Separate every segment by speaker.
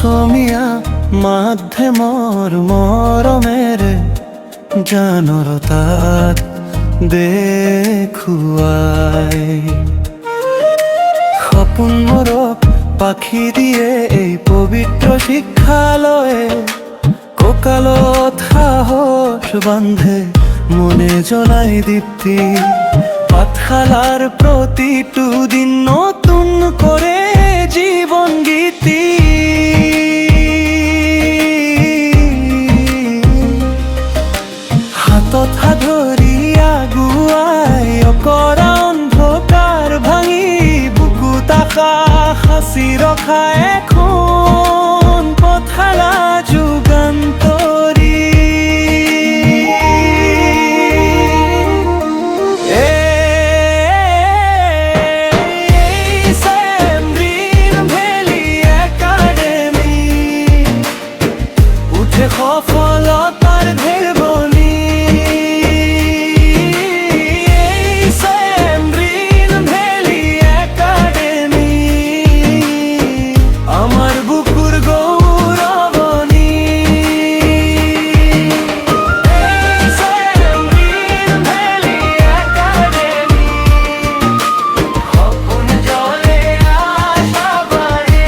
Speaker 1: অসমীয়া মাধ্যমৰ মৰমেৰে জানৰ তাত দেখুৱাই সপোন মোৰক পাখি দিয়ে এই পবিত্ৰ শিক্ষালয়ে কঁকালত সাহস বান্ধে মনে জ্বলাই দীপ্তি পাঠশালাৰ প্ৰতিটো দিন নতুন কৰে জীৱন গীতি হাতত হাত ধৰি আগুৱাই অকৰা অন্ধকাৰ ভাঙি বুকুত আকাশ সাঁচি ৰখা এখন পথশালা যুগান্তৰী সফলতার ঢের বনি সেম গ্রিন ভ্যালি একাডেমি আমার বুকুর গৌরবনি সেম গ্রিন ভ্যালি একাডেমি স্বপ্ন জলে আশা বাড়ে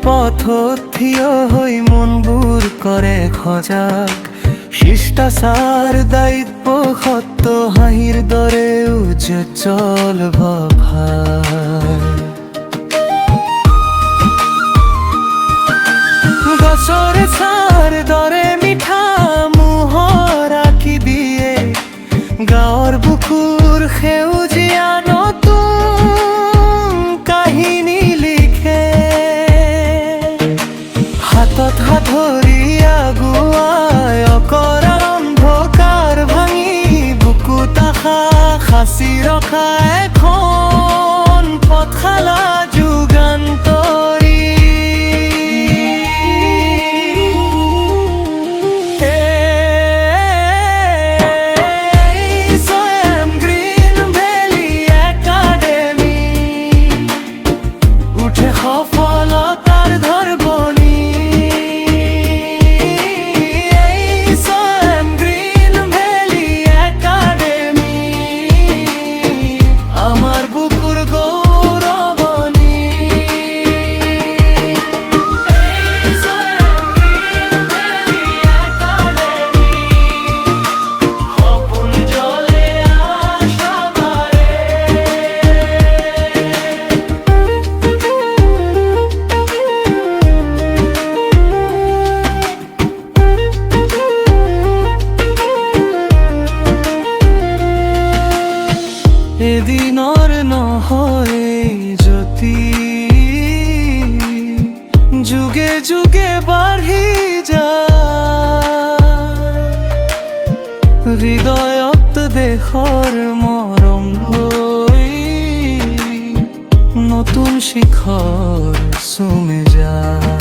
Speaker 1: পথত থিয় হৈ মনবোৰ কৰে সজাগ শিষ্টাচাৰ দায়িত্ব সত্য হাঁহিৰ দৰে উজ্জ্বল ভভাৰ গছৰে ছাৰ দৰে মিঠা মোহৰ আঁকি দিয়ে গাঁৱৰ বুকুৰ সেউজীয়া নতুন কাহিনী লিখে হাতত হাত ধৰি আগুৱাই অকৰা অন্ধকাৰ ভাঙি বুকুত আশা সাঁচি ৰখা এখন পথশালা যুগান্তৰী সেম গ্ৰীণ ভেলি একাডেমি উঠে সফলতাৰ ধৰবনি এদিনৰ নহয় জ্যোতি যুগে যুগে বাঢ়ি যায় হৃদয়ত দেশৰ মৰম লৈ নতুন শিখৰ চুমি যায়।